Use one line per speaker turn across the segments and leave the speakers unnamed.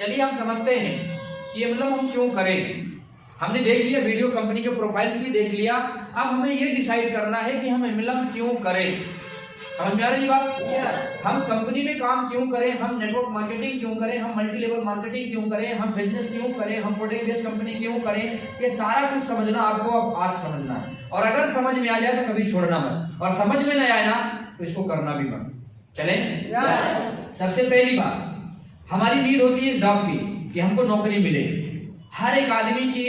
चलिए हम समझते हैं कि मतलब हम क्यों करें। हमने देख लिया वीडियो, कंपनी के प्रोफाइल्स भी देख लिया। अब हमें ये डिसाइड करना है कि हम एमएलएम क्यों करें। समझ में आ रही बात? हम कंपनी में काम क्यों करें, हम नेटवर्क मार्केटिंग क्यों करें, हम मल्टी लेवल मार्केटिंग क्यों करें, हम बिजनेस क्यों करें, हम प्रोडक्ट बेस्ड कंपनी क्यों करें, ये सारा कुछ समझना आपको अब आज समझना है। और अगर समझ में आ जाए तो कभी छोड़ना मत, और समझ में नहीं आए ना तो इसको करना भी मत। चले? सबसे पहली बात, हमारी नीड होती है जॉब की, कि हमको नौकरी मिले। हर एक आदमी की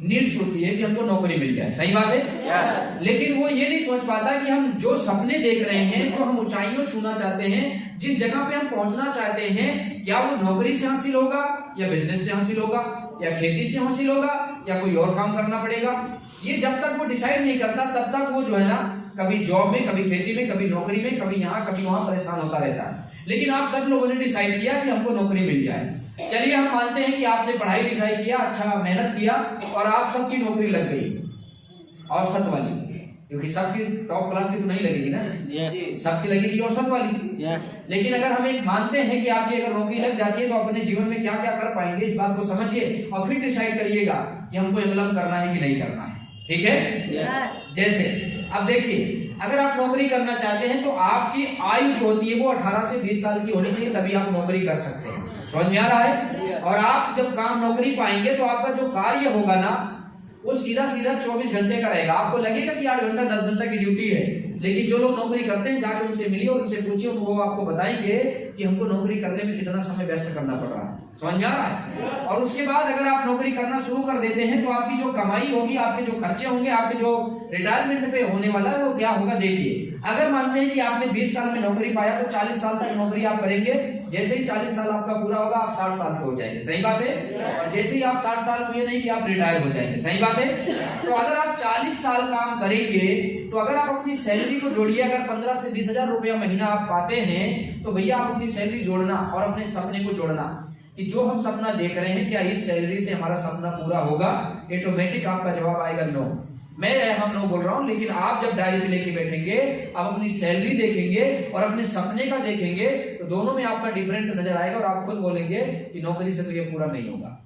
नीड्स होती है कि हमको नौकरी मिल जाए, सही बात है। लेकिन वो ये नहीं समझ पाता कि हम जो सपने देख रहे हैं, जो हम ऊंचाइयों छूना चाहते हैं, जिस जगह पे हम पहुंचना चाहते हैं, क्या वो नौकरी से हासिल होगा या बिजनेस से हासिल होगा या खेती से हासिल होगा या कोई और काम करना पड़ेगा। ये जब तक वो डिसाइड नहीं करता तब तक वो जो है ना, कभी जॉब में, कभी खेती में, कभी नौकरी में, कभी यहाँ कभी वहां परेशान होता रहता है। लेकिन आप सब लोगों ने डिसाइड किया कि हमको नौकरी मिल जाए। चलिए हम मानते हैं कि आपने पढ़ाई लिखाई किया, अच्छा मेहनत किया और आप सबकी नौकरी लग गई औसत वाली, क्योंकि सबकी टॉप क्लास की तो नहीं लगेगी ना, सबकी लगेगी औसत वाली। लेकिन अगर हम एक मानते हैं कि आपकी अगर नौकरी लग जाती है तो अपने जीवन में क्या क्या कर पाएंगे, इस बात को समझिए और फिर डिसाइड करिएगा कि हमको एमएलएम करना है कि नहीं करना है। ठीक है? जैसे अब देखिए, अगर आप नौकरी करना चाहते हैं तो आपकी आयु जो होती है वो 18 से 20 साल की होनी चाहिए, तभी आप नौकरी कर सकते हैं। समझ में आ रहा है? और आप जब काम नौकरी पाएंगे तो आपका जो कार्य होगा ना, वो सीधा सीधा 24 घंटे का रहेगा। आपको लगेगा कि 8 घंटा 10 घंटा की ड्यूटी है, लेकिन जो लोग नौकरी करते हैं जाके उनसे मिलिए और उनसे पूछिए, वो आपको बताएंगे कि हमको नौकरी करने में कितना समय व्यस्त करना पड़ रहा है। समझ में आ रहा है? और उसके बाद अगर आप नौकरी करना शुरू कर देते हैं तो आपकी जो कमाई होगी, आपके जो खर्चे होंगे, आपके जो रिटायरमेंट पे होने वाला है वो क्या होगा। देखिए, अगर मानते हैं कि आपने 20 साल में नौकरी पाया तो 40 साल तक नौकरी आप करेंगे। जैसे ही 40 साल आपका पूरा होगा आप 60 साल के हो जाएंगे, सही बात है। और जैसे ही आप 60 साल हुए नहीं कि आप रिटायर हो जाएंगे, सही बात है। तो अगर आप 40 साल काम करेंगे तो अगर आप अपनी सैलरी को जोड़िए, अगर 15 से 20 हजार रुपया महीना आप पाते हैं तो भैया आप अपनी सैलरी जोड़ना और अपने सपने को जोड़ना कि जो हम सपना देख रहे हैं क्या इस सैलरी से हमारा सपना पूरा होगा। ऑटोमेटिक आपका जवाब आएगा नो। मैं हम नो बोल रहा हूं, लेकिन आप जब डायरी पे लेके बैठेंगे, आप अपनी सैलरी देखेंगे और अपने सपने का देखेंगे तो दोनों में आपका डिफरेंट नजर आएगा और आप खुद बोलेंगे कि नौकरी से तो ये पूरा नहीं होगा।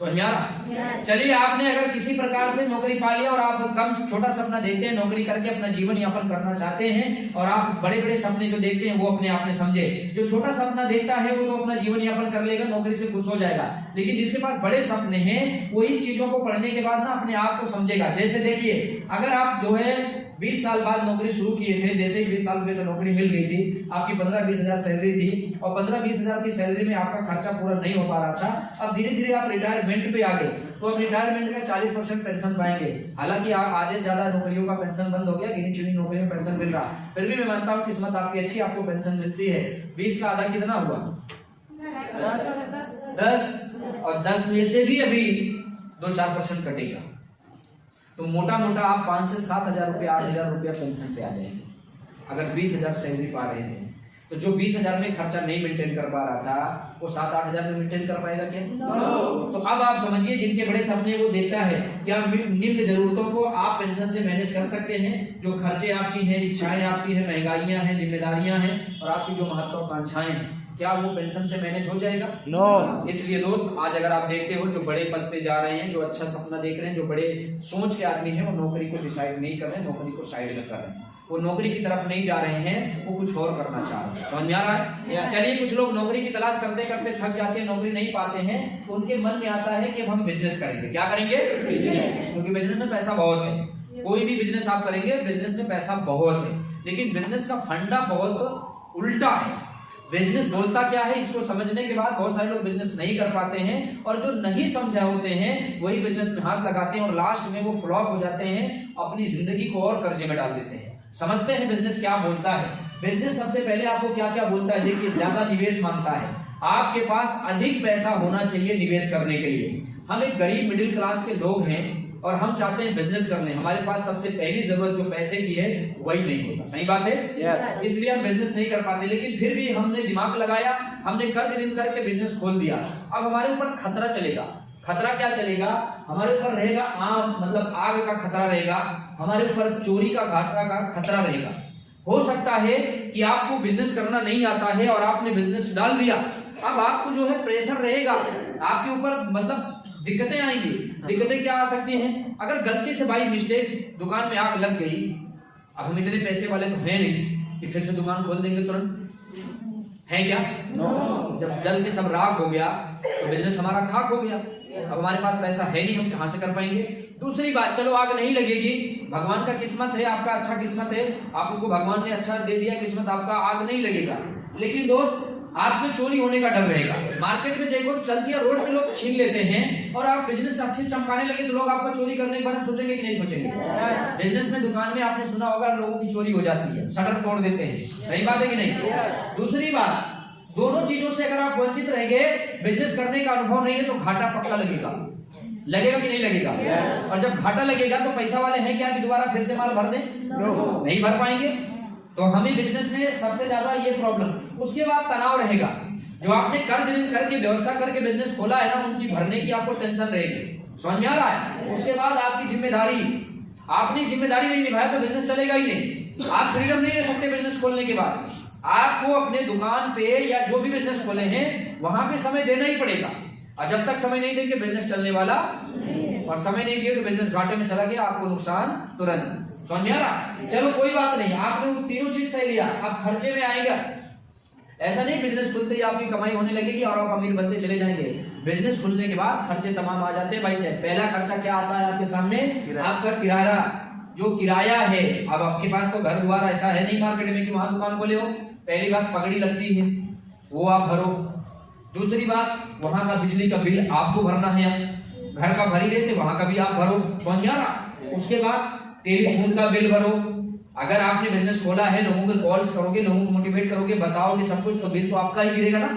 समझ में आ रहा? चलिए, आपने अगर किसी प्रकार से नौकरी पा लिया और आप कम छोटा सपना देखते हैं, नौकरी करके अपना जीवन यापन करना चाहते हैं और आप बड़े बड़े सपने जो देखते हैं वो अपने आप में समझे। जो छोटा सपना देखता है वो तो अपना जीवन यापन कर लेगा, नौकरी से खुश हो जाएगा। लेकिन जिसके पास बड़े सपने हैं वो इन चीजों को पढ़ने के बाद ना अपने आप को समझेगा। जैसे देखिए, अगर आप जो है 20 साल बाद नौकरी शुरू किए थे, जैसे ही 20 साल में तो नौकरी मिल गई थी, आपकी 15-20 हजार सैलरी थी और 15-20 हजार की सैलरी में आपका खर्चा पूरा नहीं हो पा रहा था। अब धीरे धीरे आप रिटायरमेंट पे आ गए तो अब रिटायरमेंट का 40% पेंशन पाएंगे। हालांकि आप आधे से ज्यादा नौकरियों का पेंशन बंद हो गया, गिनी चुनी नौकरियों में पेंशन मिल रहा, फिर भी मैं मानता हूँ किस्मत आपकी अच्छी, आपको पेंशन मिलती है। 20 का आधा कितना हुआ? 10, और 10 में से भी अभी 2-4% कटेगा तो मोटा मोटा आप 5 से 7 हजार रुपया, 8 हजार रुपया पेंशन पे आ जाएंगे। अगर 20 हजार सैलरी पा रहे हैं तो जो 20 हजार में खर्चा नहीं मेंटेन कर पा रहा था वो 7-8 हजार में मेंटेन कर पाएगा क्या? तो अब आप समझिए, जिनके बड़े सपने वो देखता है क्या निम्न जरूरतों को आप पेंशन से मैनेज कर सकते हैं। जो खर्चे आपकी हैं, इच्छाएं आपकी हैं, महंगाइयां हैं, जिम्मेदारियां हैं और आपकी जो महत्वाकांक्षाएं, क्या वो पेंशन से मैनेज हो जाएगा? नो। इसलिए दोस्त, आज अगर आप देखते हो जो बड़े पद पे जा रहे हैं, जो अच्छा सपना देख रहे हैं, जो बड़े सोच के आदमी हैं, वो नौकरी को डिसाइड नहीं कर रहे हैं, नौकरी को साइड में कर रहे हैं। वो नौकरी की तरफ नहीं जा रहे हैं, वो कुछ और करना चाह रहे हैं। समझ में आ रहा है? चलिए, कुछ लोग नौकरी की तलाश करते करते थक जाते हैं, नौकरी नहीं पाते हैं तो उनके मन में आता है कि हम बिजनेस करेंगे। क्या करेंगे? बिजनेस। क्योंकि बिजनेस में पैसा बहुत है। कोई भी बिजनेस आप करेंगे, बिजनेस में पैसा बहुत है, लेकिन बिजनेस का फंडा बहुत उल्टा है। बिजनेस बोलता क्या है, इसको समझने के बाद बहुत सारे लोग बिजनेस नहीं कर पाते हैं और जो नहीं समझे होते हैं वही बिजनेस में हाथ लगाते हैं और लास्ट में वो फ्लॉप हो जाते हैं, अपनी जिंदगी को और कर्जे में डाल देते हैं। समझते हैं बिजनेस क्या बोलता है। बिजनेस सबसे पहले आपको क्या क्या बोलता है। देखिए, ज्यादा निवेश मांगता है, आपके पास अधिक पैसा होना चाहिए निवेश करने के लिए। हम एक गरीब मिडिल क्लास के लोग हैं और हम चाहते हैं बिजनेस करने, हमारे पास सबसे पहली जरूरत जो पैसे की है वही नहीं होता। सही बात है? इसलिए हम बिजनेस नहीं कर पाते, लेकिन फिर भी हमने दिमाग लगाया, हमने कर्ज ऋण करके बिजनेस खोल दिया। अब हमारे ऊपर खतरा चलेगा। खतरा क्या चलेगा? हमारे ऊपर रहेगा मतलब आग का खतरा रहेगा, हमारे ऊपर चोरी का घाटा का खतरा रहेगा। हो सकता है कि आपको बिजनेस करना नहीं आता है और आपने बिजनेस डाल दिया अब आपको जो है प्रेशर रहेगा आपके ऊपर, मतलब दिक्कतें आएंगी। दिक्कतें क्या आ सकती हैं? अगर गलती से बाई मिस्टेक दुकान में आग लग गई, अब हम इतने पैसे वाले तो हैं नहीं कि फिर से दुकान खोल देंगे तुरंत, है क्या? जब जल के सब राख हो गया तो बिजनेस हमारा खाक हो गया। अब हमारे पास पैसा है नहीं, हम कहां से कर पाएंगे? दूसरी बात, चलो आग नहीं लगेगी, भगवान का किस्मत है, आपका अच्छा किस्मत है, आपको भगवान ने अच्छा दे दिया किस्मत, आपका आग नहीं लगेगा। लेकिन दोस्त आपको चोरी होने का डर रहेगा। मार्केट में देखो चलती है, रोड पे लोग छीन लेते हैं, और आप बिजनेस अच्छे से चमकाने लगे तो लोग आपका चोरी करने के बारे में सोचेंगे कि नहीं सोचेंगे? बिजनेस में, दुकान में आपने सुना होगा लोगों की चोरी हो जाती है, शटर तोड़ देते हैं, सही बात है कि नहीं? दूसरी बात, दोनों चीजों से अगर आप वंचित रहेंगे, बिजनेस करने का अनुभव नहीं है तो घाटा पक्का लगेगा। लगेगा कि नहीं लगेगा? और जब घाटा लगेगा तो पैसा वाले हैं क्या कि दोबारा फिर से माल भर दें? नहीं भर पाएंगे। तो हमें बिजनेस में सबसे ज्यादा ये प्रॉब्लम। उसके बाद तनाव रहेगा, जो आपने कर्ज करके व्यवस्था करके बिजनेस खोला है ना, उनकी भरने की आपको टेंशन रहेगी। समझ में आ रहा है? उसके बाद आपकी जिम्मेदारी, आपने जिम्मेदारी नहीं निभाया तो बिजनेस चलेगा ही नहीं। आप फ्रीडम नहीं ले सकते बिजनेस खोलने के बाद। आपको अपने दुकान पे या जो भी बिजनेस खोले हैं वहां पे समय देना ही पड़ेगा, और जब तक समय नहीं देंगे बिजनेस चलने वाला, और समय नहीं दिए तो बिजनेस घाटे में चला गया, आपको नुकसान तुरंत। समझ में आ रहा? चलो कोई बात नहीं, आपने वो तीनों चीज सही लिया, आप खर्चे में आएगा। ऐसा नहीं बिजनेस खुलते ही आपकी कमाई होने लगेगी और आप अमीर बनते चले जाएंगे। बिजनेस खुलने के बाद खर्चे तमाम आ जाते हैं भाई साहब। पहला खर्चा क्या आता है आपके सामने? आपका किराया, जो किराया है। अब आपके पास तो घर द्वार ऐसा है नहीं मार्केट में कि वहां दुकान खोले हो। पहली बात पगड़ी लगती है, वो आप भरो। दूसरी बात, वहां का बिजली का बिल आपको भरना है, घर का भरी रहते वहां का भी आप भरो। समझ आ रहा? उसके बाद टेलीफोन का बिल भरो। अगर आपने बिजनेस खोला है, लोगों के कॉल्स करोगे, लोगों को मोटिवेट करोगे, बताओगे सब कुछ, तो बिल तो आपका ही गिरेगा ना,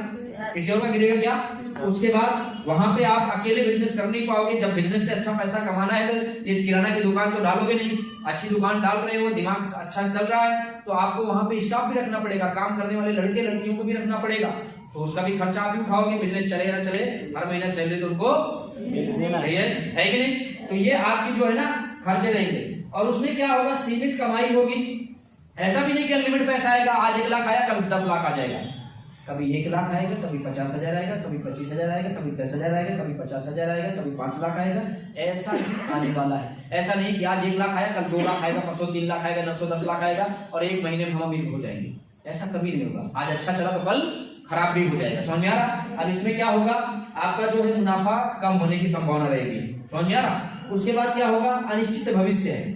किसी और का गिरेगा क्या? उसके बाद वहां पे आप अकेले बिजनेस कर नहीं पाओगे। जब बिजनेस से अच्छा पैसा कमाना है तो ये किराना की दुकान तो डालोगे नहीं। अच्छी दुकान डाल रहे हो, दिमाग अच्छा चल रहा है, तो आपको वहां पे स्टाफ भी रखना पड़ेगा, काम करने वाले लड़के लड़कियों को भी रखना पड़ेगा, तो उसका भी खर्चा आप ही उठाओगे। बिजनेस चले ना चले, हर महीने सैलरी तो उनको देना है कि नहीं? तो ये आपकी जो है ना खर्चे रहेंगे। और उसमें क्या होगा? सीमित कमाई होगी। ऐसा भी नहीं कि अनलिमिटेड पैसा आएगा, आज 1 लाख आया, कभी 10 लाख आ जाएगा, कभी 1 लाख आएगा, कभी 50,000 आएगा, कभी 25,000 आएगा, कभी 10,000 आएगा, कभी 50,000 आएगा, कभी 5 लाख आएगा। ऐसा ही आने वाला है। ऐसा नहीं कि आज 1 लाख आया, कल 2 लाख आएगा, परसों 3 लाख आएगा, 910 लाख आएगा और 1 महीने में हम अमीर हो जाएंगे। ऐसा कभी नहीं होगा। आज अच्छा चला तो कल खराब भी हो जाएगा। समझ में आ रहा? अब इसमें क्या होगा? आपका जो है मुनाफा कम होने की संभावना रहेगी। समझ में आ रहा? उसके बाद क्या होगा? अनिश्चित भविष्य है।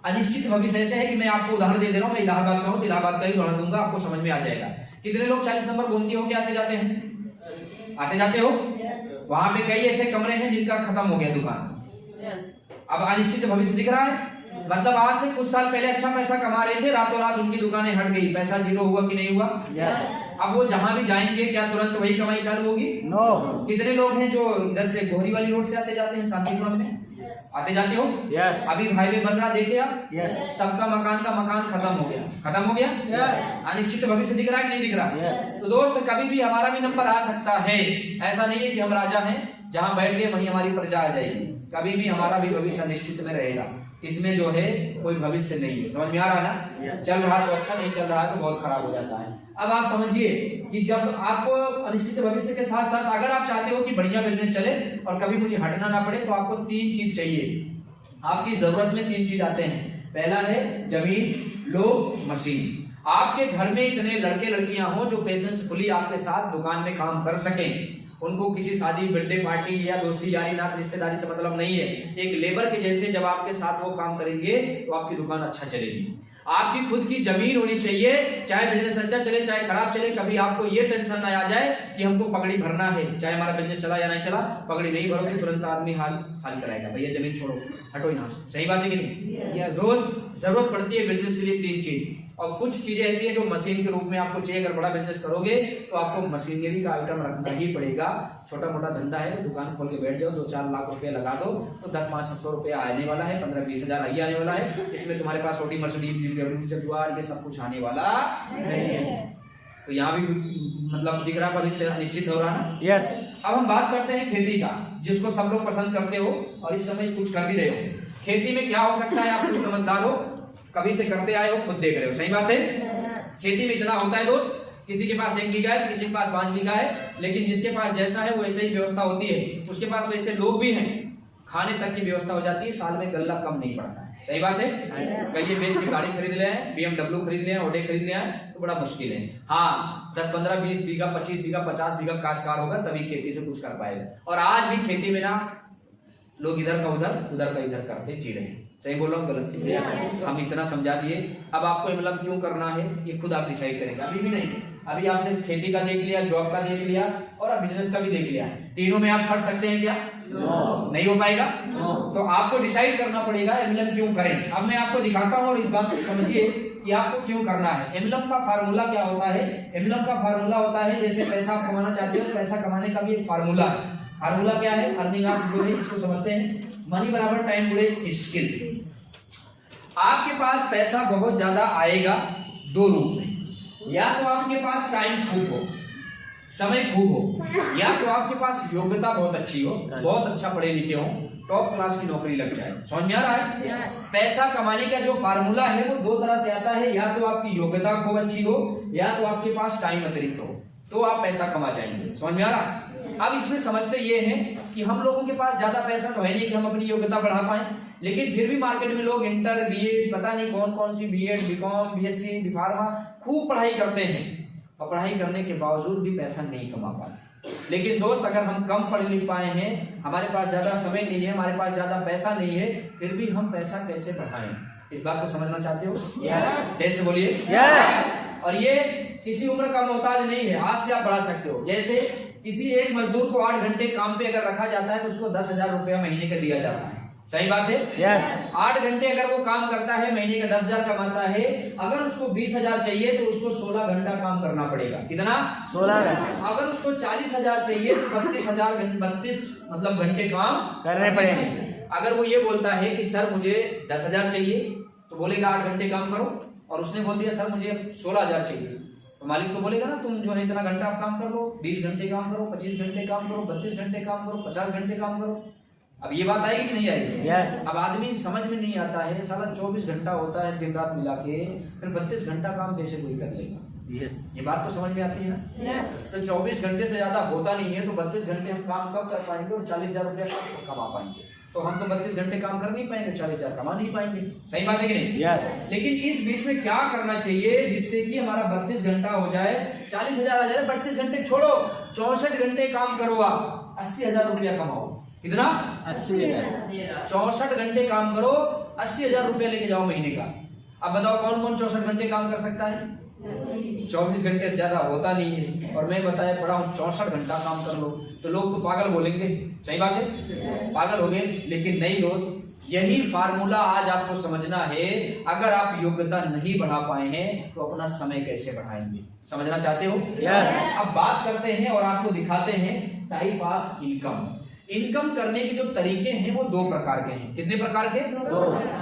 अनिश्चित भविष्य ऐसे है कि मैं आपको उदाहरण दे रहा हूं। मैं इलाहाबाद का हूं, इलाहाबाद का ही उदाहरण दूंगा, आपको समझ में आ जाएगा। कितने लोग 40 नंबर घूमते हो के आते जाते हैं? आते जाते हो? वहां पे कई ऐसे कमरे हैं जिनका खत्म हो गया दुकान। अब अनिश्चित भविष्य दिख रहा है, मतलब आज से कुछ साल पहले अच्छा पैसा कमा रहे थे, रातों रात उनकी दुकानें हट गई, पैसा जीरो हुआ कि नहीं हुआ? अब वो जहां भी जाएंगे क्या तुरंत वही कमाई चालू होगी? कितने लोग हैं जो इधर से गोहरी वाली रोड से आते जाते हैं, शांतिपुरम में आते जाते हो? अभी हाईवे बन रहा, देखे आप? सबका मकान का मकान खत्म हो गया, खत्म हो गया। अनिश्चित भविष्य दिख रहा है कि नहीं दिख रहा? तो दोस्त कभी भी हमारा भी नंबर आ सकता है। ऐसा नहीं है कि हम राजा हैं, जहां बैठ गए वहीं हमारी प्रजा आ जाएगी। कभी भी हमारा भी भविष्य अनिश्चित में रहेगा। इसमें जो है कोई भविष्य नहीं है। समझ में आ रहा है ना? चल रहा तो अच्छा, नहीं चल रहा है तो बहुत खराब हो जाता है। अब आप समझिए कि जब आप अनिश्चित भविष्य के साथ साथ अगर आप चाहते हो कि बढ़िया बिजनेस चले और कभी मुझे हटना ना पड़े, तो आपको 3 चीज चाहिए। आपकी जरूरत में 3 चीज आते हैं। पहला है जमीन, लोग, मशीन। आपके घर में इतने लड़के लड़कियां हो जो पेशेंसफुली आपके साथ दुकान में काम कर सकें, उनको किसी शादी, बर्थडे पार्टी या दोस्ती यारी नात रिश्तेदारी से मतलब नहीं है। एक लेबर के जैसे जब आपके साथ वो काम करेंगे तो आपकी दुकान अच्छा चलेगी। आपकी खुद की जमीन होनी चाहिए, चाहे बिजनेस अच्छा चले चाहे खराब चले, कभी आपको ये टेंशन ना आ जाए कि हमको पगड़ी भरना है, चाहे हमारा बिजनेस चला या नहीं चला, पगड़ी नहीं भरोगे तुरंत आदमी हाल कराएगा, भैया जमीन छोड़ो, हटो यहाँ से। सही बात है कि नहीं? रोज जरूरत पड़ती है बिजनेस के लिए 3 चीज, और कुछ चीजें ऐसी है जो मशीन के रूप में आपको चाहिए। अगर बड़ा बिजनेस करोगे तो आपको मशीनरी का आइटम रखना ही पड़ेगा। छोटा मोटा धंधा है, दुकान खोल के बैठ जाओ, 2-4 लाख रुपया लगा दो तो 10-500 रुपया आने वाला है, 15-20 हजार आगे आने वाला है। इसमें तुम्हारे पास छोटी मर्सिडीज, जगुआर, ये सब कुछ आने वाला नहीं है। तो यहाँ भी मतलब दिख रहा भविष्य निश्चित हो रहा है। यस। अब हम बात करते हैं खेती का, जिसको सब लोग पसंद करते हो और इस समय कुछ कर भी रहे हो। खेती में क्या हो सकता है? आप कुछ समझदार हो, कभी से करते आए हो, खुद देख रहे हो। सही बात है। खेती में इतना होता है दोस्त किसी के पास 1 बीघा है, किसी के पास 5 बीघा है, लेकिन जिसके पास जैसा है वैसे ही व्यवस्था होती है, उसके पास वैसे लोग भी हैं, खाने तक की व्यवस्था हो जाती है, साल में गल्ला कम नहीं पड़ता है। सही बात है। कई बेच के गाड़ी खरीद ले हैं, BMW खरीद ले हैं, ऑडी खरीद ले हैं, तो बड़ा मुश्किल है। हाँ 10, 15, 20 बीघा, 25 बीघा, 50 बीघा काश्तकार होगा तभी खेती से कुछ कर पाएगा। और आज भी खेती में ना लोग इधर का उधर, उधर का इधर करते जी रहे हैं। सही बोल रहा हूँ गलत? हम इतना समझा दिए, अब आपको एमएलएम क्यों करना है ये खुद आप डिसाइड करेंगे। अभी भी नहीं, अभी आपने खेती का देख लिया, जॉब का देख लिया और अब बिजनेस का भी देख लिया। तीनों में आप सड़ सकते हैं क्या? नहीं हो पाएगा। तो आपको डिसाइड करना पड़ेगा एमएलएम क्यों करें। अब मैं आपको दिखाता हूँ और इस बात को समझिए कि आपको क्यों करना है। एमएलएम का फार्मूला क्या होता है? एमएलएम का फार्मूला होता है, जैसे पैसा आप कमाना चाहते हो, पैसा कमाने का भी एक फार्मूला है। फार्मूला क्या है? अर्निंग आप जो है इसको समझते हैं, मनी बराबर टाइम गुणे स्किल। आपके पास पैसा बहुत ज्यादा आएगा दो रूप में, या तो आपके पास टाइम खूब हो, समय खूब हो, या तो आपके पास योग्यता बहुत अच्छी हो, बहुत अच्छा पढ़े लिखे हो, टॉप क्लास की नौकरी लग जाए। समझ में आ रहा है? पैसा कमाने का जो फार्मूला है वो दो तरह से आता है, या तो आपकी योग्यता खूब अच्छी हो, या तो आपके पास टाइम अतिरिक्त हो, तो आप पैसा कमा जाएंगे। समझ में आ रहा? अब इसमें समझते ये हैं कि हम लोगों के पास ज्यादा पैसा तो है नहीं कि हम अपनी योग्यता बढ़ा पाए, लेकिन फिर भी मार्केट में लोग इंटर, बीए, पता नहीं कौन कौन सी बीएड, बीकॉम, बीएससी, बीफार्मा खूब पढ़ाई करते हैं और पढ़ाई करने के बावजूद भी पैसा नहीं कमा पाते। लेकिन दोस्त, अगर हम कम पढ़ लिख पाए हैं, हमारे पास ज्यादा समय नहीं है, हमारे पास ज्यादा पैसा नहीं है, फिर भी हम पैसा कैसे बढ़ाएं, इस बात को समझना चाहते हो? कैसे बोलिए? और ये किसी उम्र का मोहताज नहीं है, आज से आप बढ़ा सकते हो। जैसे किसी एक मजदूर को 8 घंटे काम पे अगर रखा जाता है तो उसको 10,000 रुपया महीने का दिया जाता है। सही बात है? yes. 8 घंटे अगर वो काम करता है, महीने का 10,000 कमाता है, अगर उसको 20,000 चाहिए तो उसको 16 घंटा काम करना पड़ेगा। कितना? 16 घंटे। अगर उसको 40,000 चाहिए तो 32 मतलब घंटे काम करने पड़ेंगे। अगर वो ये बोलता है कि सर मुझे 10,000 चाहिए, तो बोलेगा 8 घंटे काम करो, और उसने बोल दिया सर मुझे 16,000 चाहिए, तो मालिक तो बोलेगा ना तुम जो है इतना घंटा आप काम कर लो, 20 घंटे काम करो, 25 घंटे काम करो, 32 घंटे काम करो, 50 घंटे काम करो। अब ये बात आएगी कि नहीं आएगी? yes. अब आदमी समझ में नहीं आता है, साला 24 घंटा होता है दिन रात मिला के, फिर 32 घंटा काम कैसे कोई कर लेगा? yes. ये बात तो समझ में आती है ना? yes. तो 24 घंटे से ज्यादा होता नहीं है, तो 32 घंटे हम काम कब कर पाएंगे और 40,000 रुपया कमा पाएंगे? तो हम तो 32 घंटे काम कर नहीं पाएंगे, 40,000 कमा नहीं पाएंगे। सही बात है कि नहीं? yes. लेकिन इस बीच में क्या करना चाहिए जिससे कि हमारा 32 घंटा हो जाए, 40,000 आ जाए। 32 घंटे छोड़ो, 64 घंटे काम करो, आप 80,000 रुपया कमाओ। कितना? 80,000। 64 घंटे काम करो, 80,000 रुपया लेके जाओ महीने का। अब बताओ कौन कौन 64 घंटे काम कर सकता है? 24 घंटे से ज्यादा होता नहीं है, और मैं बताया पड़ा हूँ 64 घंटा काम कर लो, तो लोग तो पागल बोलेंगे। सही बात है? पागल हो गए। लेकिन नहीं दोस्त, यही फार्मूला आज आपको समझना है। अगर आप योग्यता नहीं बढ़ा पाए हैं तो अपना समय कैसे बढ़ाएंगे? समझना चाहते हो? yes. अब बात करते हैं और आपको दिखाते हैं टाइप ऑफ इनकम। इनकम करने के जो तरीके हैं वो 2 प्रकार के हैं। कितने प्रकार के?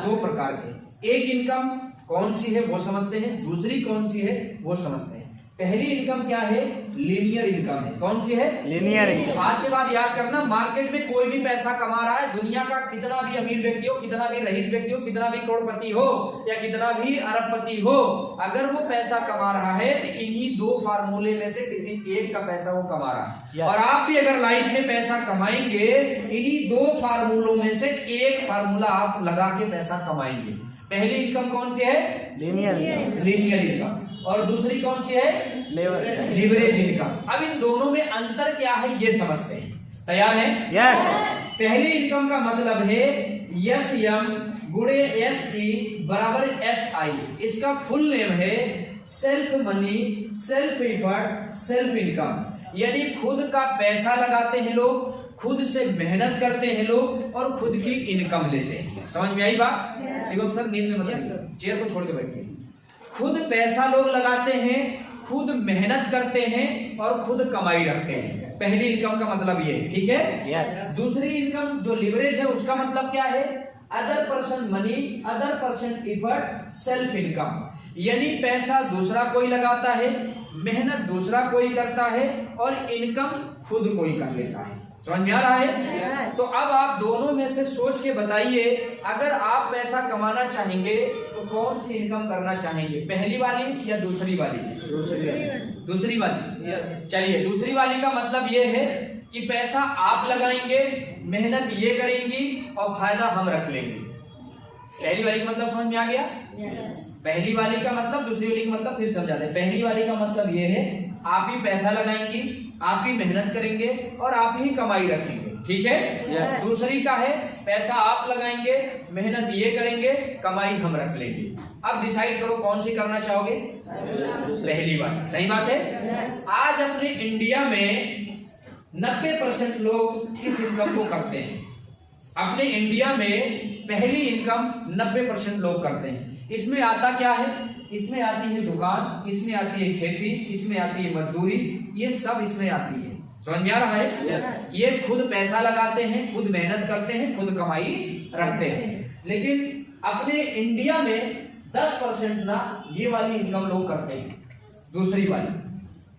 2 प्रकार के। एक इनकम कौन सी है वो समझते हैं, दूसरी कौन सी है वो समझते हैं। पहली इनकम क्या है? लीनियर इनकम है। कौन सी है? Linear income. आज के बाद याद करना, मार्केट में कोई भी पैसा कमा रहा है, दुनिया का कितना भी अमीर व्यक्ति हो, कितना भी रईस व्यक्ति हो, कितना भी करोड़पति हो या कितना भी अरबपति हो, अगर वो पैसा कमा रहा है तो इन्हीं 2 फार्मूले में से किसी एक का पैसा वो कमा रहा है। yes. और आप भी अगर लाइफ में पैसा कमाएंगे, इन्हीं 2 फार्मूलों में से एक फार्मूला आप लगा के पैसा कमाएंगे। पहली इनकम कौन सी है? Linear income. और दूसरी कौन सी है? Leverage income. अब इन दोनों में अंतर क्या है ये समझते हैं। तैयार है? यस। पहली इनकम का मतलब है SM गुणे SE बराबर SI। इसका फुल नेम है self money, self effort, self income. यानी खुद का पैसा लगाते हैं लोग, खुद से मेहनत करते हैं लोग और खुद की इनकम लेते हैं। समझ में आई बात? शिवम सर नींद में मतलब चेयर को छोड़ के बैठिए। खुद पैसा लोग लगाते हैं, खुद मेहनत करते हैं और खुद कमाई रखते हैं। पहली इनकम का मतलब ये, ठीक है? yes. दूसरी इनकम जो लिवरेज है उसका मतलब क्या है? Other person money, other person effort, self income. यानी पैसा दूसरा कोई लगाता है, मेहनत दूसरा कोई करता है और इनकम खुद कोई कर लेता है। समझ में आ रहा है? तो अब आप दोनों में से सोच के बताइए, अगर आप पैसा कमाना चाहेंगे तो तो कौन सी इनकम करना चाहेंगे, पहली वाली या दूसरी वाली? दूसरी वाली। चलिए, दूसरी वाली का मतलब ये है कि पैसा आप लगाएंगे, मेहनत ये करेंगी और फायदा हम रख लेंगे। पहली वाली का मतलब समझ में आ गया? पहली वाली का मतलब, दूसरी वाली का मतलब फिर समझा दे। पहली वाली का मतलब ये है आप ही पैसा लगाएंगी, आप ही मेहनत करेंगे और आप ही कमाई रखेंगे, ठीक है। दूसरी का है पैसा आप लगाएंगे, मेहनत ये करेंगे, कमाई हम रख लेंगे। अब डिसाइड करो कौन सी करना चाहोगे? पहली बात। सही बात है। आज अपने इंडिया में 90% लोग इस इनकम को करते हैं। अपने इंडिया में पहली इनकम 90% लोग करते हैं। इसमें आता क्या है? इसमें आती है दुकान, इसमें आती है खेती, इसमें आती है मजदूरी, ये सब इसमें आती है। समझ में आ रहा है? ये खुद पैसा लगाते हैं, खुद मेहनत करते हैं, खुद कमाई रखते हैं। लेकिन अपने इंडिया में 10% ना ये वाली इनकम लोग करते हैं, दूसरी वाली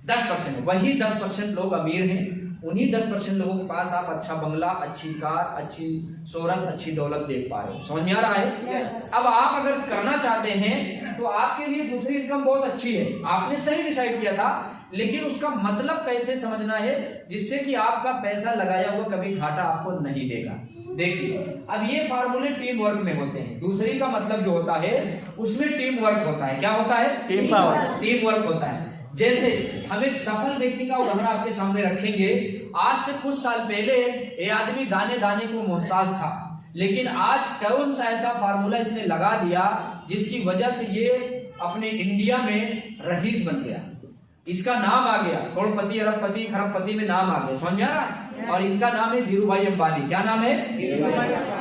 10%। वही 10% लोग अमीर हैं। उन्हीं 10% लोगों के पास आप अच्छा बंगला, अच्छी कार, अच्छी शोहरत, अच्छी दौलत देख पा रहे हो। समझ में आ रहा है? अब आप अगर करना चाहते हैं तो आपके लिए दूसरी इनकम बहुत अच्छी है, आपने सही डिसाइड किया था, लेकिन उसका मतलब कैसे समझना है जिससे कि आपका पैसा लगाया हुआ कभी घाटा आपको नहीं देगा। देखिए, अब ये फार्मूले टीम वर्क में होते हैं। दूसरी का मतलब जो होता है उसमें टीम वर्क होता है। क्या होता है? टीम पावर, टीम वर्क होता है। जैसे हम एक सफल व्यक्ति का उदाहरण आपके सामने रखेंगे। आज से कुछ साल पहले ये आदमी दाने दाने को मोहताज था, लेकिन आज कौन सा ऐसा फार्मूला इसने लगा दिया जिसकी वजह से ये अपने इंडिया में रईस बन गया। इसका नाम आ गया, करोड़पति, अरबपति, खरबपति में नाम आ गया। समझ में आ रहा? और इनका नाम है धीरू भाई अंबानी। क्या नाम है?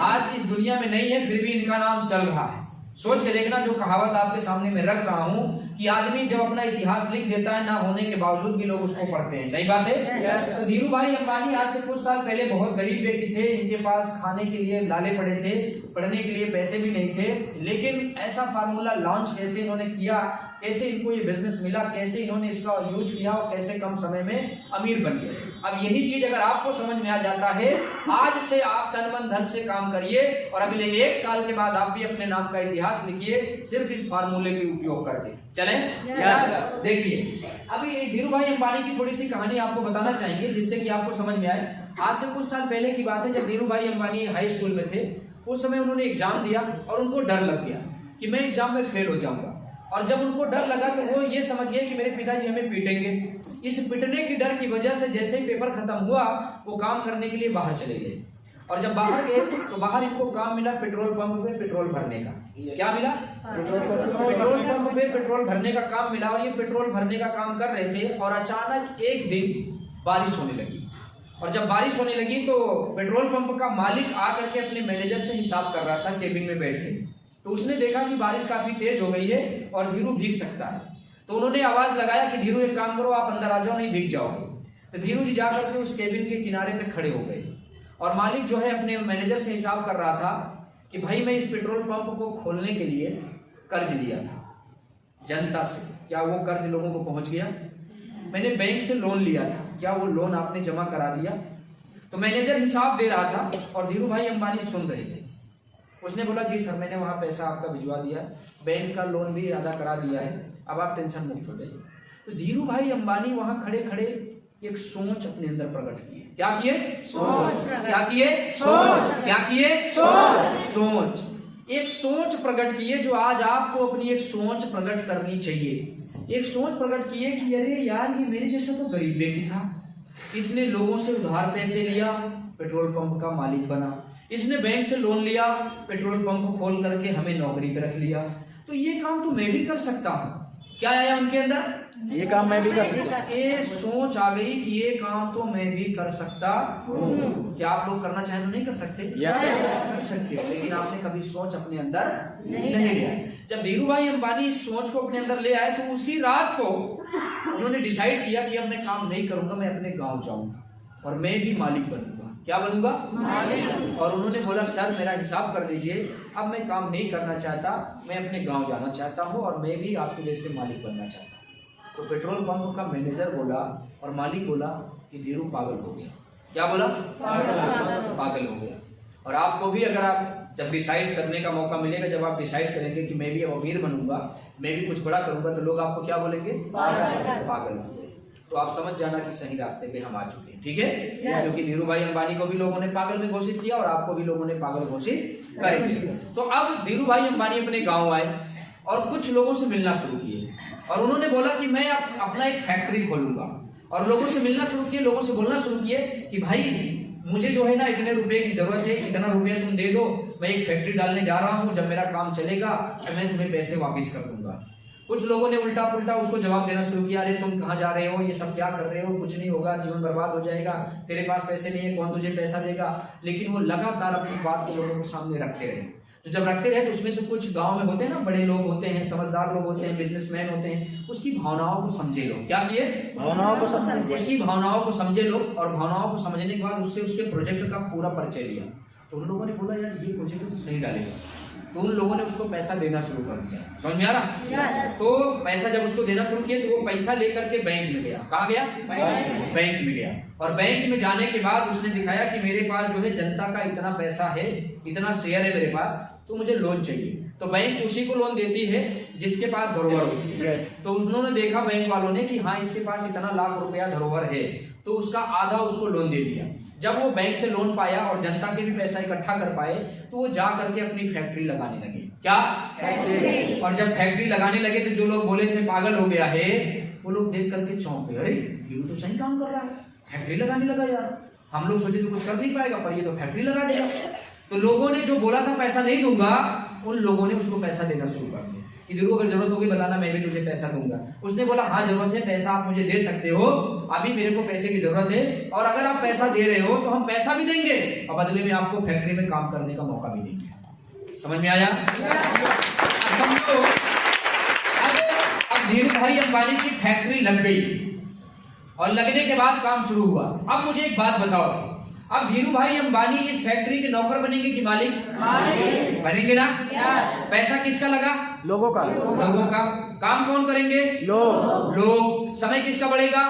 आज इस दुनिया में नहीं है, फिर भी इनका नाम चल रहा है। सोच के देखना, जो कहावत आपके सामने में रख रहा हूं कि आदमी जब अपना इतिहास लिख देता है ना होने के बावजूद भी लोग उसको पढ़ते हैं। सही बात है। तो धीरू भाई अंबानी आज से कुछ साल पहले बहुत गरीब व्यक्ति थे। इनके पास खाने के लिए लाले पड़े थे, पढ़ने के लिए पैसे भी नहीं थे, लेकिन ऐसा फार्मूला लॉन्च कैसे इन्होंने किया, कैसे इनको ये बिजनेस मिला, कैसे इन्होंने इसका यूज किया और कैसे कम समय में अमीर बन गए। अब यही चीज अगर आपको समझ में आ जाता है, आज से आप तन मन धन से काम करिए और अगले 1 साल के बाद आप भी अपने नाम का इतिहास लिखिए, सिर्फ इस फार्मूले के उपयोग करके। चलें? देखिए, अभी धीरू भाई अंबानी की थोड़ी सी कहानी आपको बताना चाहेंगे जिससे कि आपको समझ में आए। आज से कुछ साल पहले की बात है, जब धीरू भाई अंबानी हाई स्कूल में थे, उस समय उन्होंने एग्जाम दिया और उनको डर लग गया कि मैं एग्जाम में फेल हो जाऊंगा। और जब उनको डर लगा तो वो ये समझ गए कि मेरे पिताजी हमें पीटेंगे। इस पिटने की डर की वजह से जैसे ही पेपर खत्म हुआ, वो काम करने के लिए बाहर चले गए। और जब बाहर गए तो बाहर इनको काम मिला पेट्रोल पंप पे पेट्रोल भरने का। क्या मिला? पेट्रोल पंप पे पेट्रोल भरने का काम मिला। और ये पेट्रोल भरने का काम कर रहे थे और अचानक एक दिन बारिश होने लगी। और जब बारिश होने लगी तो पेट्रोल पंप का मालिक आकर के अपने मैनेजर से हिसाब कर रहा था केबिन में बैठ के। तो उसने देखा कि बारिश काफी तेज हो गई है और धीरू भीग सकता है। तो उन्होंने आवाज लगाया कि धीरू एक काम करो, आप अंदर आ जाओ, नहीं भीग जाओगे। तो धीरू जी जाकर के उस केबिन के किनारे पे खड़े हो गए। और मालिक जो है अपने मैनेजर से हिसाब कर रहा था कि भाई मैं इस पेट्रोल पंप को खोलने के लिए कर्ज लिया था जनता से, क्या वो कर्ज लोगों को पहुंच गया? मैंने बैंक से लोन लिया था, क्या वो लोन आपने जमा करा दिया? तो मैनेजर हिसाब दे रहा था और धीरू भाई अंबानी सुन रहे थे। उसने बोला जी सर, मैंने वहां पैसा आपका भिजवा दिया, बैंक का लोन भी अदा करा दिया है, अब आप टेंशन मुक्त हो जाइए। तो धीरू भाई अंबानी वहां खड़े खड़े एक सोच अपने अंदर प्रकट किए। क्या किए? सोच। क्या किए? सोच। क्या किए? सोच। एक सोच प्रकट किए, जो आज आपको अपनी एक सोच प्रकट करनी चाहिए। एक सोच प्रकट किए कि अरे यार, ये मेरे जैसा तो गरीब व्यक्ति था, इसने लोगों से उधार पैसे लिया, पेट्रोल पंप का मालिक बना। इसने बैंक से लोन लिया, पेट्रोल पंप खोल करके हमें नौकरी पे रख लिया। तो ये काम तो मैं भी कर सकता हूँ। क्या आया उनके अंदर? ये काम मैं भी कर सकता हूँ। ये सोच आ गई कि ये काम तो मैं भी कर सकता हूँ। क्या आप लोग करना चाहें तो नहीं कर सकते? कर सकते, लेकिन आपने कभी सोच अपने अंदर नहीं लिया। जब धीरू भाई अंबानी इस सोच को अपने अंदर ले आए तो उसी रात को उन्होंने डिसाइड किया कि अब मैं काम नहीं करूंगा, मैं अपने गाँव जाऊंगा और मैं भी मालिक बनूंगा। क्या बनूंगा? मालिक। और उन्होंने बोला सर मेरा हिसाब कर दीजिए, अब मैं काम नहीं करना चाहता, मैं अपने गांव जाना चाहता हूं और मैं भी आपके जैसे मालिक बनना चाहता हूं। तो पेट्रोल पंप का मैनेजर बोला और मालिक बोला कि धीरू पागल हो गया। क्या बोला? पागल हो गया। और आपको भी अगर आप जब डिसाइड करने का मौका मिलेगा, जब आप डिसाइड करेंगे कि मैं भी अब अमीर बनूंगा, मैं भी कुछ बड़ा करूंगा, तो लोग आपको क्या बोलेंगे? पागल। तो आप समझ जाना कि सही रास्ते पे हम आ चुके हैं, ठीक है? क्योंकि धीरू भाई अंबानी को भी लोगों ने पागल में घोषित किया और आपको भी लोगों ने पागल घोषित करेंगे। तो अब धीरू भाई अंबानी अपने गाँव आए और कुछ लोगों से मिलना शुरू किए और उन्होंने बोला कि मैं अपना एक फैक्ट्री खोलूंगा, और लोगों से मिलना शुरू किए, लोगों से बोलना शुरू किए कि भाई मुझे जो है ना इतने रुपए की जरूरत है, इतना रुपया तुम दे दो, मैं एक फैक्ट्री डालने जा रहा हूँ, जब मेरा काम चलेगा तो मैं तुम्हें पैसे वापस कर दूंगा। कुछ लोगों ने उल्टा पुल्टा उसको जवाब देना शुरू किया, अरे तुम कहाँ जा रहे हो, ये सब क्या कर रहे हो, कुछ नहीं होगा, जीवन बर्बाद हो जाएगा, तेरे पास पैसे नहीं है, कौन तुझे पैसा देगा। लेकिन वो लगातार अपनी बात को लोगों के सामने रखते रहे। तो जब रखते रहे तो उसमें से कुछ गांव में होते हैं ना, बड़े लोग होते हैं, समझदार लोग होते हैं, बिजनेसमैन होते हैं, उसकी भावनाओं को समझे लो। क्या किए? भावनाओं को समझे, उसकी भावनाओं को समझे लो, और भावनाओं को समझने के बाद उससे उसके प्रोजेक्ट का पूरा परिचय लिया। तो उन लोगों ने बोला यार ये प्रोजेक्ट तो सही डालेगा, तो उन लोगों ने उसको पैसा देना शुरू कर दिया। समझ में आ रहा? तो पैसा जब उसको देना शुरू किया तो वो पैसा लेकर के बैंक में गया। कहाँ गया? बैंक में गया। और बैंक में जाने के बाद उसने दिखाया कि मेरे पास जो है जनता का इतना पैसा है, इतना शेयर है मेरे पास, तो मुझे लोन चाहिए। तो बैंक उसी को लोन देती है जिसके पास धरोहर होती है। तो उन्होंने देखा बैंक वालों ने कि हाँ इसके पास इतना लाख रुपया धरोहर है, तो उसका आधा उसको लोन दे दिया। जब वो बैंक से लोन पाया और जनता के भी पैसा इकट्ठा कर पाए, तो वो जा करके अपनी फैक्ट्री लगाने लगे। क्या? फैक्ट्री। और जब फैक्ट्री लगाने लगे तो जो लोग बोले थे पागल हो गया है, वो लोग देख करके चौंक गए, अरे ये तो सही काम कर रहा है, फैक्ट्री लगाने लगा यार, हम लोग सोचे तो कुछ कर नहीं पाएगा, पर ये तो फैक्ट्री लगा देगा। तो लोगों ने जो बोला था पैसा नहीं दूंगा, उन लोगों ने उसको पैसा देना शुरू कर दिया कि ध्रुव अगर जरूरत होगी बताना, मैं भी तुझे पैसा दूंगा। उसने बोला हाँ जरूरत है, पैसा आप मुझे दे सकते हो, अभी मेरे को पैसे की जरूरत है, और अगर आप पैसा दे रहे हो तो हम पैसा भी देंगे और बदले में आपको फैक्ट्री में काम करने का मौका भी देंगे। समझ में आया? समझो, अब धीरू भाई अंबानी की फैक्ट्री लग गई और लगने के बाद काम शुरू हुआ। अब मुझे एक बात बताओ, अब धीरू भाई अंबानी इस फैक्ट्री के नौकर बनेंगे कि मालिक? बनेंगे ना? पैसा किसका लगा? लोगों का। लोगों का। काम कौन करेंगे? लोग। समय किसका बढ़ेगा?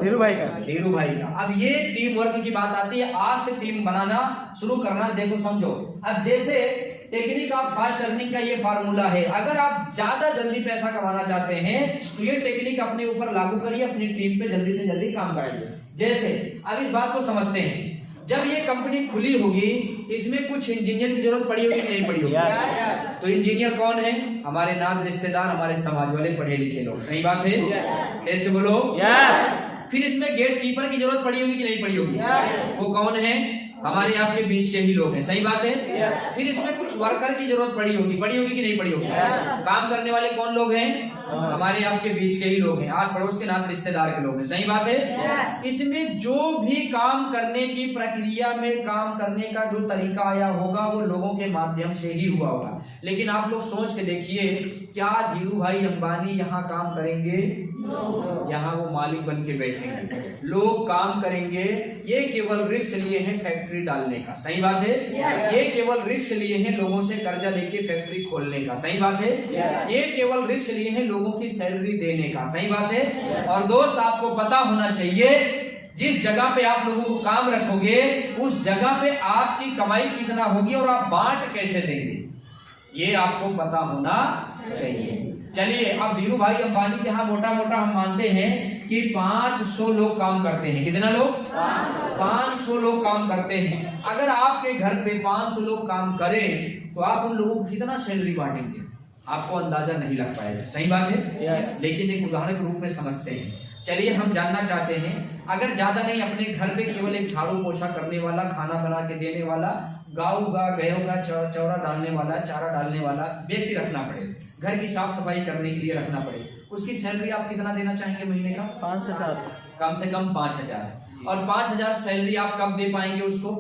धीरू भाई का। धीरू भाई का। अब ये टीम वर्क की बात आती है, आज से टीम बनाना शुरू करना। देखो समझो, अब जैसे टेक्निक ऑफ फास्ट अर्निंग का ये फार्मूला है, अगर आप ज्यादा जल्दी पैसा कमाना चाहते हैं तो ये टेक्निक अपने ऊपर लागू करिए, अपनी टीम पे जल्दी से जल्दी काम कराइए। जैसे अब इस बात को समझते हैं, जब ये कंपनी खुली होगी इसमें कुछ इंजीनियर की जरूरत पड़ी होगी कि नहीं पड़ी होगी? तो इंजीनियर कौन है? हमारे नात रिश्तेदार, हमारे समाज वाले पढ़े लिखे लोग। सही बात है? ऐसे बोलो। फिर इसमें गेट कीपर की जरूरत पड़ी होगी कि नहीं पड़ी होगी? वो कौन है? हमारे आपके बीच के ही लोग हैं। सही बात है? फिर इसमें कुछ वर्कर की जरूरत पड़ी होगी कि नहीं पड़ी होगी? काम करने वाले कौन लोग हैं? हमारे आपके बीच के ही लोग हैं, आस पड़ोस के नाते रिश्तेदार के लोग हैं। सही बात है? इसमें जो भी काम करने की प्रक्रिया में काम करने का जो तरीका आया होगा वो लोगों के माध्यम से ही हुआ होगा। लेकिन आप लोग सोच के देखिए, क्या धीरू भाई अंबानी यहाँ काम करेंगे? यहाँ वो मालिक बन के बैठेंगे, लोग काम करेंगे। ये केवल रिस्क लिए हैं फैक्ट्री डालने का। सही बात है? ये केवल रिस्क लिए हैं लोगों से कर्जा लेके फैक्ट्री खोलने का। सही बात है? ये केवल रिस्क लिए हैं लोगों की सैलरी देने का। सही बात है? और दोस्त आपको पता होना चाहिए, जिस जगह पे आप लोगों को काम रखोगे उस जगह पे आपकी कमाई कितना होगी और आप बांट कैसे देंगे, ये आपको पता होना चाहिए। चलिए, अब धीरू भाई अंबानी के यहाँ मोटा मोटा हम मानते हैं कि 500 लोग काम करते हैं। कितना लोग? 500 लोग काम करते हैं। अगर आपके घर पे 500 लोग काम करें तो आप उन लोगों को कितना सैलरी बांटेंगे, आपको अंदाजा नहीं लग पाएगा। सही बात है? लेकिन एक उदाहरण के रूप में समझते हैं। चलिए, हम जानना चाहते हैं, अगर ज्यादा नहीं, अपने घर पे केवल एक झाड़ू पोछा करने वाला, खाना बना के देने वाला, गाँव का गयों का चौरा डालने वाला, चारा डालने वाला व्यक्ति रखना पड़े, घर की साफ सफाई करने के लिए रखना पड़े, उसकी सैलरी आप कितना देना चाहेंगे महीने का? 5 से 7, कम से कम 5000। और 5000 सैलरी आप कब दे पाएंगे उसको?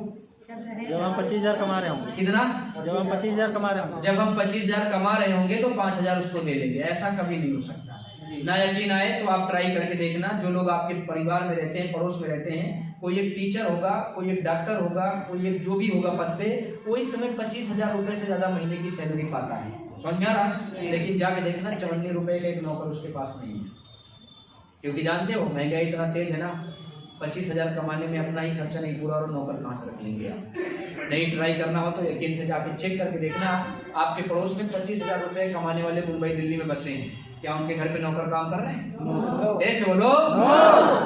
जब हम 25,000 कमा रहे होंगे।
कितना?
जब हम 25,000 कमा रहे होंगे।
जब हम 25,000 कमा रहे होंगे तो 5000 उसको दे देंगे। ऐसा कभी नहीं हो सकता। ना यकीन आए तो आप ट्राई करके देखना, जो लोग आपके परिवार में रहते हैं, पड़ोस में रहते हैं, कोई एक टीचर होगा, कोई एक डॉक्टर होगा, कोई एक जो भी होगा पद पे, वो इस समय 25,000 रुपए से ज्यादा महीने की सैलरी पाता है। समझ में आ रहा? लेकिन जाके देखना 54 रुपए का एक नौकर उसके पास नहीं है, क्योंकि जानते हो महंगाई इतना तेज है ना, 25,000 कमाने में अपना ही खर्चा नहीं पूरा और नौकर कहाँ से रख लेंगे आप। नहीं ट्राई करना हो तो यकीन से जाके चेक करके देखना, आपके पड़ोस में 25,000 रुपए कमाने वाले मुंबई दिल्ली में बसे हैं, क्या उनके घर पे नौकर काम कर रहे हैं? ऐसे बोलो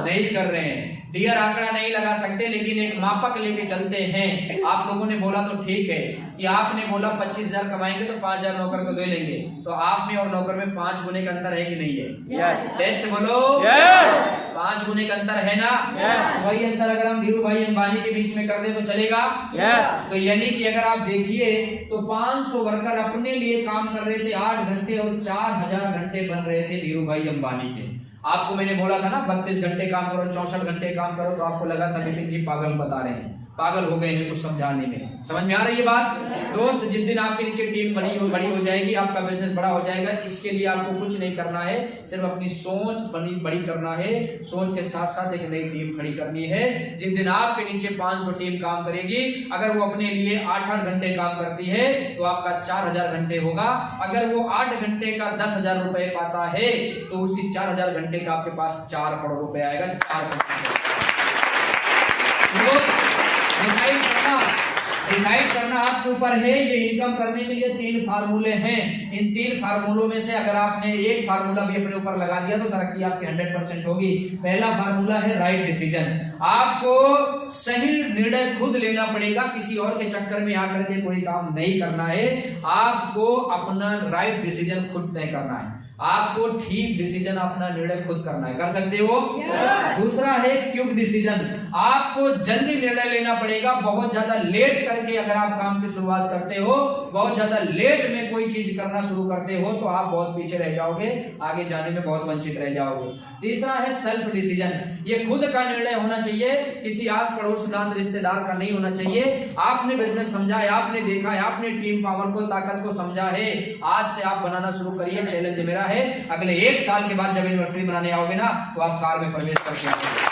नहीं कर रहे हैं। डियर आंकड़ा नहीं लगा सकते, लेकिन एक मापक लेके चलते हैं। आप लोगों ने बोला तो ठीक है कि आपने बोला 25,000 कमाएंगे तो 5,000 नौकर को दे लेंगे, तो आप में और नौकर में 5 गुने का अंतर है कि नहीं है? ऐसे बोलो 5 गुने का अंतर है ना? वही अंतर अगर हम धीरू भाई अंबानी के बीच में कर दे तो चलेगा? तो यानी कि अगर आप देखिए तो 500 वर्कर अपने लिए काम कर रहे थे 8 घंटे और 4,000 घंटे बन रहे थे धीरू भाई अंबानी के। आपको मैंने बोला था ना 32 घंटे काम करो, 64 घंटे काम करो, तो आपको लगा था नितिन जी पागल बता रहे हैं, पागल हो गए हैं कुछ समझाने में। समझ में आ रही है बात? दोस्त, जिस दिन आपके नीचे टीम बड़ी हो जाएगी, आपका बिजनेस बड़ा हो जाएगा, इसके लिए आपको कुछ नहीं करना है, सिर्फ अपनी सोच बड़ी करना है। सोच के साथ साथ एक नई टीम खड़ी करनी है। जिस दिन आपके नीचे 500 टीम काम करेगी, अगर वो अपने लिए 8-8 घंटे काम करती है तो आपका 4,000 घंटे होगा। अगर वो 8 घंटे का 10,000 रुपए पाता है तो उसी 4,000 घंटे का आपके पास 4 करोड़ रुपए आएगा। 4 करोड़ डिसाइड करना आपके ऊपर है। ये इनकम करने के लिए 3 फार्मूले हैं। इन 3 फार्मूलों में से अगर आपने एक फार्मूला भी अपने ऊपर लगा दिया तो तरक्की आपकी 100% होगी। पहला फार्मूला है राइट डिसीजन। आपको सही निर्णय खुद लेना पड़ेगा, किसी और के चक्कर में आकर के कोई काम नहीं करना है। आपको अपना राइट डिसीजन खुद तय करना है, आपको ठीक डिसीजन अपना निर्णय खुद करना है। कर सकते हो? दूसरा है क्विक डिसीजन। आपको जल्दी निर्णय लेना पड़ेगा। बहुत ज्यादा लेट करके अगर आप काम की शुरुआत करते हो, बहुत ज्यादा लेट में कोई चीज करना शुरू करते हो, तो आप बहुत पीछे रह जाओगे, आगे जाने में बहुत वंचित रह जाओगे। तीसरा है सेल्फ डिसीजन। ये खुद का निर्णय होना चाहिए, किसी आस पड़ोस नात रिश्तेदार का नहीं होना चाहिए। आपने बिजनेस समझा है, आपने देखा है, आपने टीम पावर को, ताकत को समझा है, आज से आप बनाना शुरू करिए। चैलेंज मेरा है, अगले 1 साल के बाद जब यूनिवर्सिटी बनाने आओगे ना, तो आप कार में प्रवेश करके आओगे।